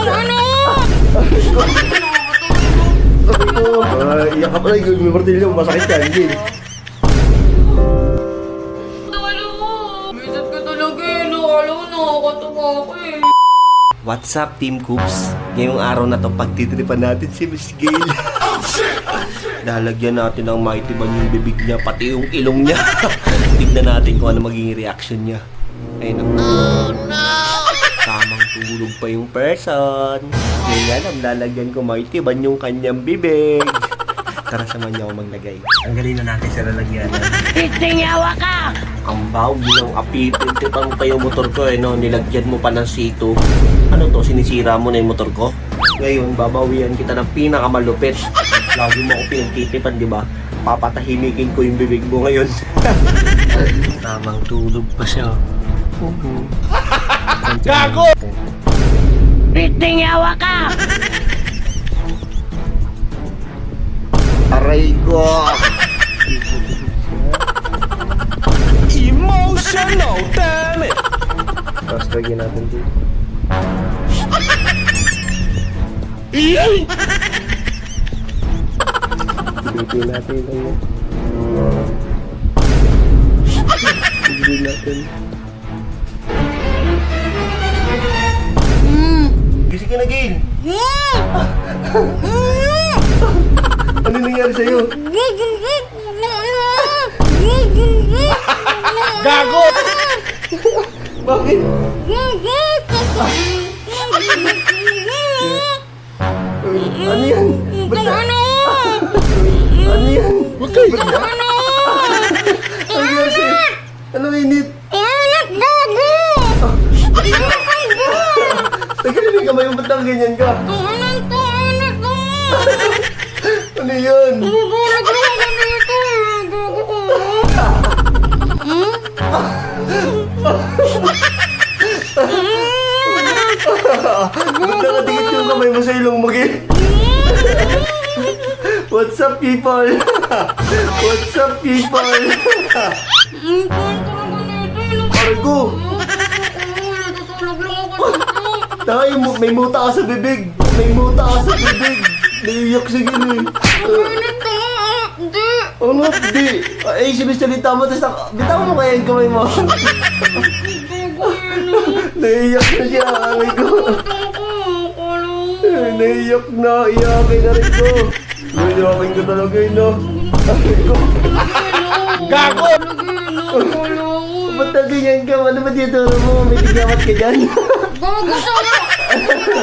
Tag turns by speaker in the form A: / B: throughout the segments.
A: Ano?
B: Ay, iyak ka pala. May martilyo. Masakit yan, Gil.
A: Bisit ka talaga eh. Alam mo, nakakatawa ko eh.
B: What's up, Team Coops? Ngayong araw na to pagtitripan natin si Miss Gail. Lalagyan natin ng mighty ban yung bibig niya, pati yung ilong niya. Tignan natin kung ano magiging reaction niya. Ayun ako. Oh no! Tamang tulog pa yung person. Ngayon alam, lalagyan ko mighty ban yung kanyang bibig. Tara, samahan niyo ako maglagay. Tanggalin na natin sa lalagyanan.
A: Titingawa ka!
B: Ang bawag ng apitin, tipang pa yung motor ko no? Nilagyan mo pa ng C2. Ano to, sinisira mo na yung motor ko? Ngayon, babawian kita ng pinakamalupit. Lagi mo ako pinagtitipan, di ba? Papatahimikin ko yung bibig mo ngayon. Tamang tulog pa siya. Gago!
A: Titingawa ka!
B: Aray ko!
C: Emotional, damn it!
B: Tapos lagyan natin dito. Pilitin natin lang. Pilitin natin. Gising ka na, Gail! Ano nangyari sa'yo?
C: Gago!
B: Bakit? Ano yan? Ba't na? Ano yan?
C: Huwag kayo!
B: Ano yan sa'yo? Ano init? Tagalin yung kamay mo, ba't nang ganyan ka? Ano yan? Ba't nakadikit yung kamay mo sa ilong mo, Gil? What's up, people? What's up, people? Argo! Tay, may muta ka sa bibig. May muta ka sa bibig. Naiiyak si Gil eh. Ano? Di. Ay, sinisalita mo. Tapos bitaw mo kaya yung kamay mo. Naiiyak na siya. Aray ko. Naiiyak na. Iyakin na rin ko. Iyakin ko talaga yun, no? Aray ko.
C: Gago!
B: Ba't na ganyan ka? Ano ba tinuturo mo? May tigamat ka dyan?
A: Gago sa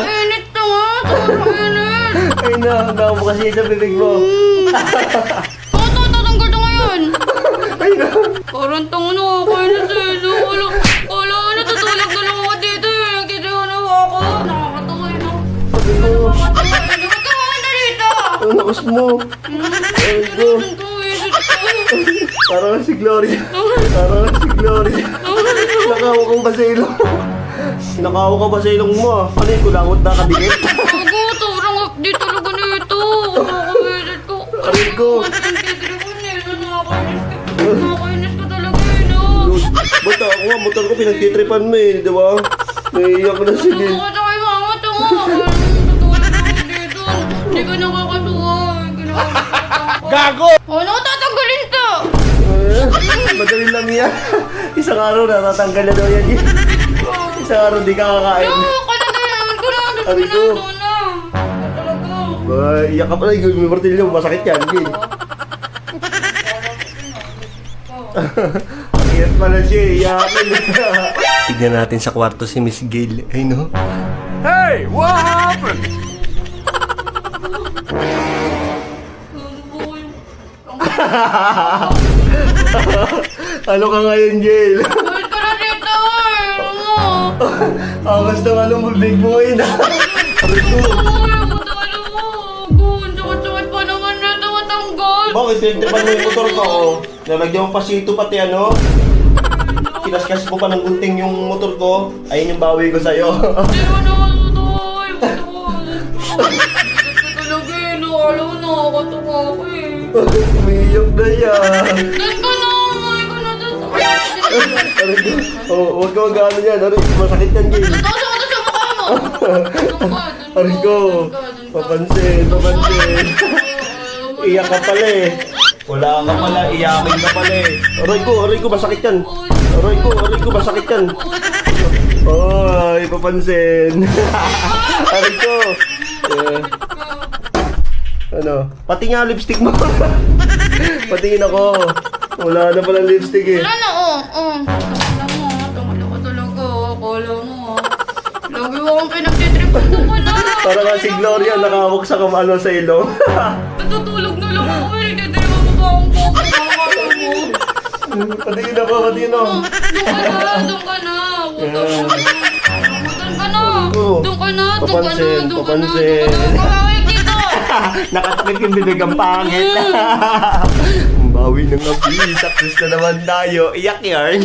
A: init na nga! Sobrang init!
B: Ay na, hanggang mo kasi sa bibig mo.
A: Tatanggal na ngayon!
B: Ay na.
A: Parang tango na ako na sa'yo. Kala natutulog na lang ako dito eh. Nagtitiyo na ako. Nakakatawa no? Nakakatawa eh. Ba't ka kumanda dito?
B: Ang lakas mo. Ay ko. Parang si Gloria. Parang si Gloria. Nakawa kang ba sa ilong? Nakawa ka ba sa ilong mo? Ano yung kulangot na kadikit?
A: Gago, sobrang update talaga nito. Nakakainis ko.
B: Aray ko.
A: Nakakainis ko talaga eh, no?
B: Ba't ako nga, motor ko pinagtitripan mo eh, di ba? Naiiyak na si Gil.
A: Nakakatawa tayo mama, tama. Natulog na ako dito. Hindi ka nakakatuwa.
C: Gago!
A: Ano, tatanggalin to?
B: Madali lang yan. Isang araw na, tatanggal na daw yan. Isang araw di ka kakain.
A: Kalagayan ko na.
B: Aray ko.
A: Na. Talaga.
B: Ay, iyak ka pala, may martilyo, masakit yan, Gil. Iyak pala siya, iyakin. Tignan natin sa kwarto si Miss Gail. Ay no?
C: Hey! What happened?
B: Ano ka ngayon, Gail?
A: Balik ka na dito eh. Ano?
B: Angas na nga mo, big boy na. Aray ko.
A: Sakit-sakit pa naman nito matanggal.
B: Bakit pinagtripan mo yung motor ko? Oh? Nalagyan mo pa sito pati ano? Kinaskas mo pa ng gunting yung motor ko. Ayun yung bawi ko sa'yo.
A: Hindi mo na matutuwa. Sakit ka talaga eh. Alam mo, nakakatawa ko eh.
B: Umiiyak na yan.
A: Doon ka na. Umuwi ka na doon.
B: Aray ko. Oh, huwag ka mag-ano yan. Aray, masakit yan, Gail.
A: Tataas ako sa
B: Aray ko. Papansin. Iyak ka pala eh. Wala ka pala, iyakin ka pala eh. Aray ko, masakit yan. Aray ko, masakit yan. Oy, papansin. Aray ko. Ano? Pati nga lipstick mo. Patingin ako. Wala na pala lipstick eh.
A: Wala na, Alam mo, tungkol ako talaga. Akala mo, lagi mo akong pinagtitripan ko ka na.
B: Para nga si Gloria nakawak sa sa ilong.
A: Natutulog na lang ako. Pinagtitripan ko pa akong popo. Akala mo.
B: Patingin ako.
A: Doon ka na. Doon ka na.
B: Papansin.
A: Kumawag dito.
B: Nakatakip yung bibig ang pangit. Bawi ng api. Success na naman tayo. Iyak yarn.